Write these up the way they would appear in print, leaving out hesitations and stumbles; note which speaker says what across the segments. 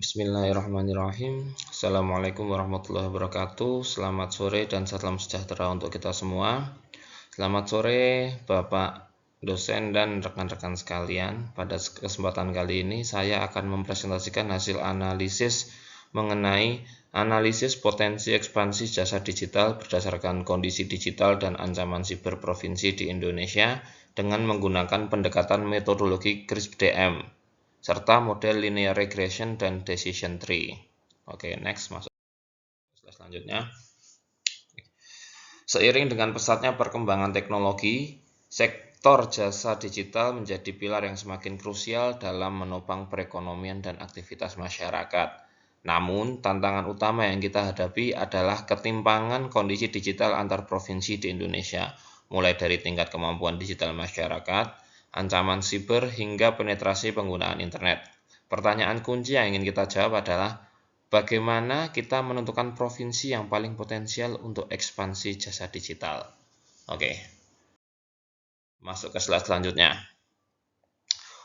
Speaker 1: Bismillahirrahmanirrahim. Assalamualaikum warahmatullahi wabarakatuh. Selamat sore dan salam sejahtera untuk kita semua. Selamat sore Bapak dosen dan rekan-rekan sekalian. Pada kesempatan kali ini saya akan mempresentasikan hasil analisis mengenai analisis potensi ekspansi jasa digital berdasarkan kondisi digital dan ancaman siber provinsi di Indonesia dengan menggunakan pendekatan metodologi CRISP-DM serta model linear regression dan decision tree. Oke, next, masuk slide selanjutnya. Seiring dengan pesatnya perkembangan teknologi, sektor jasa digital menjadi pilar yang semakin krusial dalam menopang perekonomian dan aktivitas masyarakat. Namun, tantangan utama yang kita hadapi adalah ketimpangan kondisi digital antar provinsi di Indonesia, mulai dari tingkat kemampuan digital masyarakat, ancaman siber, hingga penetrasi penggunaan internet. Pertanyaan kunci yang ingin kita jawab adalah, bagaimana kita menentukan provinsi yang paling potensial untuk ekspansi jasa digital? Oke, masuk ke slide selanjutnya.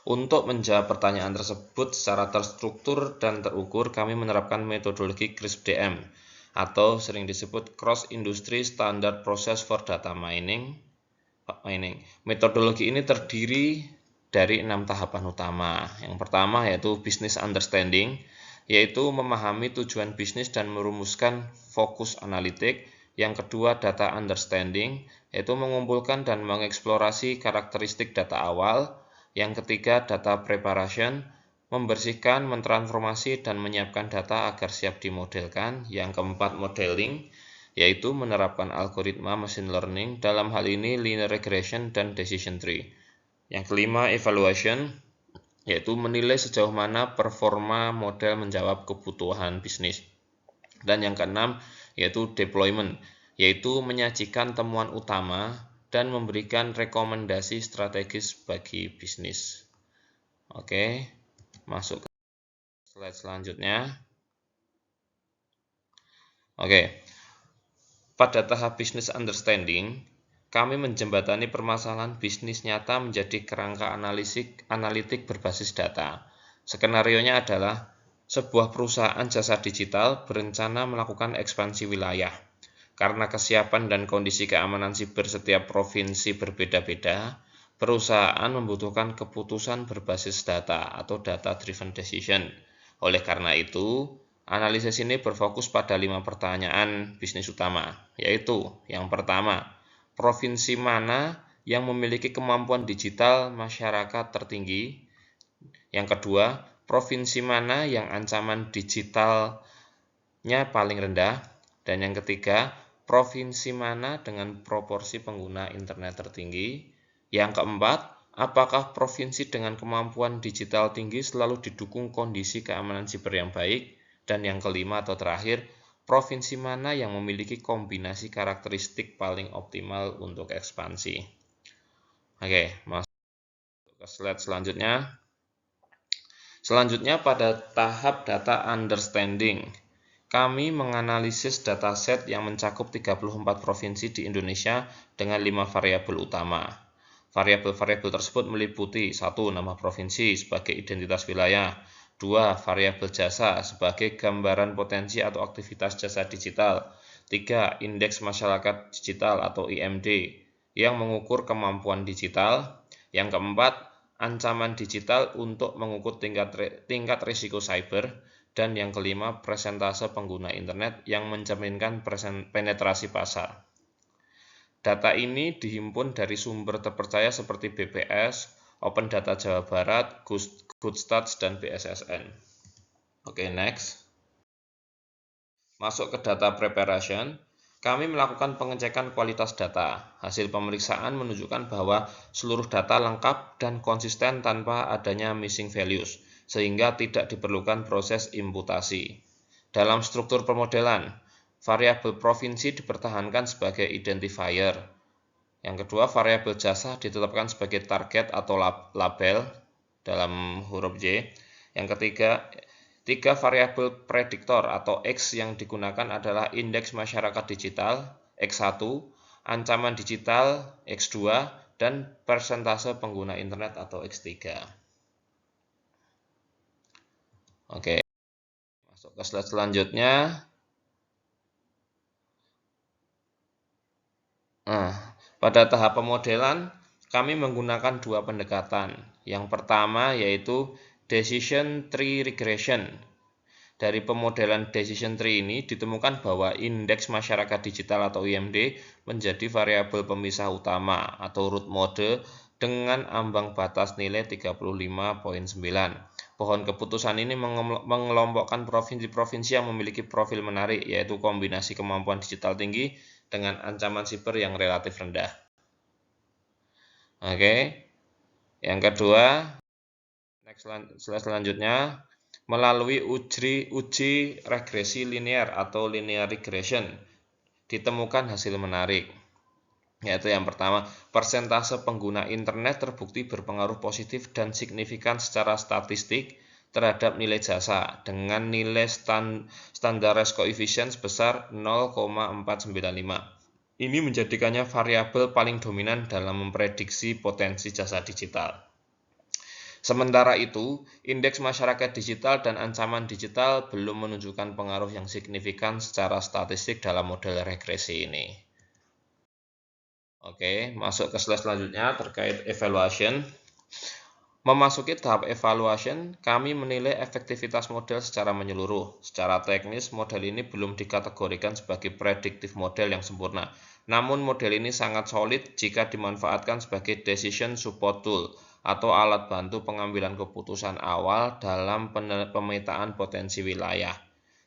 Speaker 1: Untuk menjawab pertanyaan tersebut secara terstruktur dan terukur, kami menerapkan metodologi CRISP-DM atau sering disebut Cross Industry Standard Process for Data Mining. Metodologi ini terdiri dari 6 tahapan utama. Yang pertama yaitu Business Understanding, yaitu memahami tujuan bisnis dan merumuskan fokus analitik. Yang kedua, Data Understanding, yaitu mengumpulkan dan mengeksplorasi karakteristik data awal. Yang ketiga, Data Preparation, membersihkan, mentransformasi, dan menyiapkan data agar siap dimodelkan. Yang keempat, Modeling, yaitu menerapkan algoritma machine learning, dalam hal ini linear regression dan decision tree. Yang kelima, Evaluation, yaitu menilai sejauh mana performa model menjawab kebutuhan bisnis. Dan yang keenam, yaitu Deployment, yaitu menyajikan temuan utama dan memberikan rekomendasi strategis bagi bisnis. Oke, masuk ke slide selanjutnya. Oke, pada tahap Business Understanding, kami menjembatani permasalahan bisnis nyata menjadi kerangka analitik berbasis data. Skenarionya adalah sebuah perusahaan jasa digital berencana melakukan ekspansi wilayah. Karena kesiapan dan kondisi keamanan siber setiap provinsi berbeda-beda, perusahaan membutuhkan keputusan berbasis data atau data-driven decision. Oleh karena itu, analisis ini berfokus pada 5 pertanyaan bisnis utama, yaitu yang pertama, provinsi mana yang memiliki kemampuan digital masyarakat tertinggi? Yang kedua, provinsi mana yang ancaman digitalnya paling rendah? Dan yang ketiga, provinsi mana dengan proporsi pengguna internet tertinggi? Yang keempat, apakah provinsi dengan kemampuan digital tinggi selalu didukung kondisi keamanan siber yang baik? Dan yang kelima atau terakhir, provinsi mana yang memiliki kombinasi karakteristik paling optimal untuk ekspansi? Oke, masuk ke slide selanjutnya. Selanjutnya pada tahap Data Understanding, kami menganalisis dataset yang mencakup 34 provinsi di Indonesia dengan 5 variabel utama. Variabel-variabel tersebut meliputi 1. Nama provinsi sebagai identitas wilayah, 2. Variabel jasa sebagai gambaran potensi atau aktivitas jasa digital, 3. Indeks masyarakat digital atau IMD yang mengukur kemampuan digital, yang keempat, ancaman digital untuk mengukur tingkat risiko cyber, dan yang kelima, persentase pengguna internet yang mencerminkan penetrasi pasar. Data ini dihimpun dari sumber terpercaya seperti BPS, Open Data Jawa Barat, Goodstats, dan BSSN. Oke, next. Masuk ke Data Preparation. Kami melakukan pengecekan kualitas data. Hasil pemeriksaan menunjukkan bahwa seluruh data lengkap dan konsisten tanpa adanya missing values, sehingga tidak diperlukan proses imputasi. Dalam struktur pemodelan, variabel provinsi dipertahankan sebagai identifier. Yang kedua, variabel jasa ditetapkan sebagai target atau label dalam huruf J. Yang ketiga, 3 variabel prediktor atau X yang digunakan adalah indeks masyarakat digital X1, ancaman digital X2, dan persentase pengguna internet atau X3. Oke, masuk ke slide selanjutnya. Nah, pada tahap pemodelan, kami menggunakan dua pendekatan. Yang pertama yaitu Decision Tree Regression. Dari pemodelan Decision Tree ini ditemukan bahwa indeks masyarakat digital atau IMD menjadi variabel pemisah utama atau root mode dengan ambang batas nilai 35,9. Pohon keputusan ini mengelompokkan provinsi-provinsi yang memiliki profil menarik, yaitu kombinasi kemampuan digital tinggi dengan ancaman siber yang relatif rendah. Oke, yang kedua, slide selanjutnya, melalui uji regresi linear atau linear regression, ditemukan hasil menarik. Yaitu yang pertama, persentase pengguna internet terbukti berpengaruh positif dan signifikan secara statistik terhadap nilai jasa dengan nilai standardized coefficient sebesar 0,495. Ini menjadikannya variabel paling dominan dalam memprediksi potensi jasa digital. Sementara itu, indeks masyarakat digital dan ancaman digital belum menunjukkan pengaruh yang signifikan secara statistik dalam model regresi ini. Oke, masuk ke slide selanjutnya terkait evaluation. Memasuki tahap evaluation, kami menilai efektivitas model secara menyeluruh. Secara teknis, model ini belum dikategorikan sebagai predictive model yang sempurna. Namun, model ini sangat solid jika dimanfaatkan sebagai decision support tool atau alat bantu pengambilan keputusan awal dalam pemetaan potensi wilayah.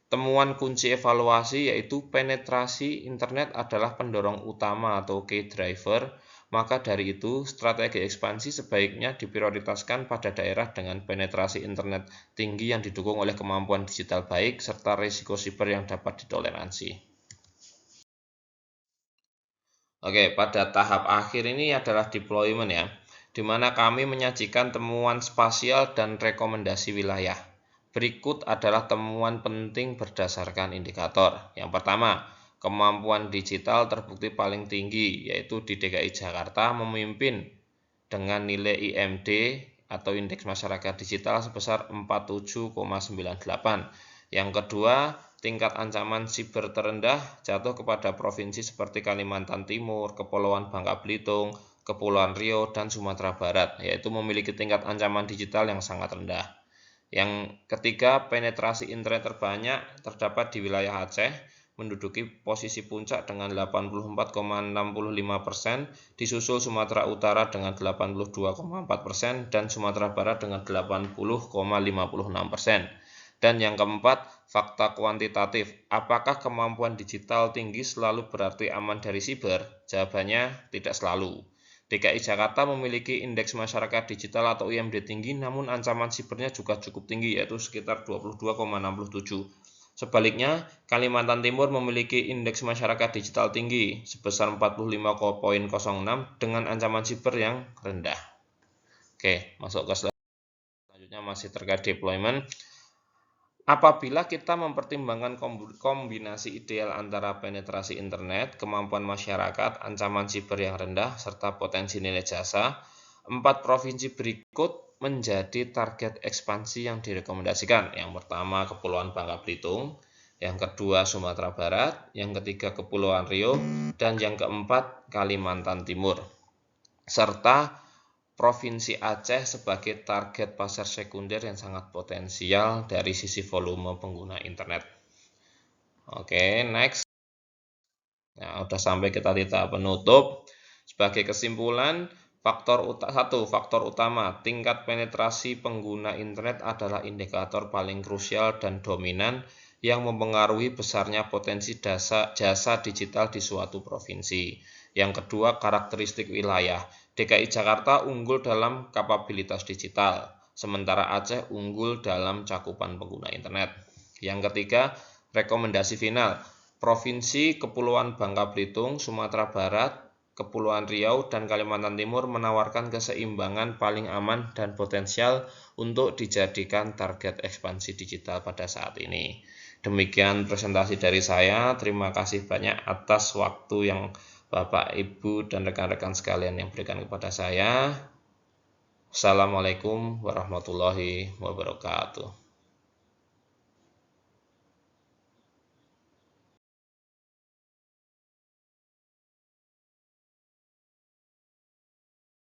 Speaker 1: Temuan kunci evaluasi yaitu penetrasi internet adalah pendorong utama atau key driver. Maka dari itu, strategi ekspansi sebaiknya diprioritaskan pada daerah dengan penetrasi internet tinggi yang didukung oleh kemampuan digital baik serta risiko siber yang dapat ditoleransi. Oke, pada tahap akhir ini adalah deployment ya, di mana kami menyajikan temuan spasial dan rekomendasi wilayah. Berikut adalah temuan penting berdasarkan indikator. Yang pertama, kemampuan digital terbukti paling tinggi, yaitu di DKI Jakarta memimpin dengan nilai IMD atau Indeks Masyarakat Digital sebesar 47,98. Yang kedua, tingkat ancaman siber terendah jatuh kepada provinsi seperti Kalimantan Timur, Kepulauan Bangka Belitung, Kepulauan Riau, dan Sumatera Barat, yaitu memiliki tingkat ancaman digital yang sangat rendah. Yang ketiga, penetrasi internet terbanyak terdapat di wilayah Aceh, menduduki posisi puncak dengan 84,65%, disusul Sumatera Utara dengan 82,4% dan Sumatera Barat dengan 80,56%. Dan yang keempat, fakta kuantitatif. Apakah kemampuan digital tinggi selalu berarti aman dari siber? Jawabannya tidak selalu. DKI Jakarta memiliki indeks masyarakat digital atau IMD tinggi, namun ancaman sibernya juga cukup tinggi, yaitu sekitar 22,67. Sebaliknya, Kalimantan Timur memiliki indeks masyarakat digital tinggi sebesar 45,06 dengan ancaman siber yang rendah. Oke, masuk ke slide selanjutnya masih terkait deployment. Apabila kita mempertimbangkan kombinasi ideal antara penetrasi internet, kemampuan masyarakat, ancaman siber yang rendah, serta potensi nilai jasa, 4 provinsi berikut menjadi target ekspansi yang direkomendasikan. Yang pertama, Kepulauan Bangka Belitung, yang kedua Sumatera Barat, yang ketiga Kepulauan Riau, dan yang keempat Kalimantan Timur. Serta Provinsi Aceh sebagai target pasar sekunder yang sangat potensial dari sisi volume pengguna internet. Oke, next. Nah, sudah sampai kita di tahap penutup. Sebagai kesimpulan, faktor utama tingkat penetrasi pengguna internet adalah indikator paling krusial dan dominan yang mempengaruhi besarnya potensi jasa digital di suatu provinsi. Yang kedua, karakteristik wilayah. DKI Jakarta unggul dalam kapabilitas digital, sementara Aceh unggul dalam cakupan pengguna internet. Yang ketiga, rekomendasi final. Provinsi Kepulauan Bangka Belitung, Sumatera Barat, Kepulauan Riau, dan Kalimantan Timur menawarkan keseimbangan paling aman dan potensial untuk dijadikan target ekspansi digital pada saat ini. Demikian presentasi dari saya. Terima kasih banyak atas waktu yang Bapak, Ibu, dan rekan-rekan sekalian yang berikan kepada saya. Assalamualaikum warahmatullahi wabarakatuh.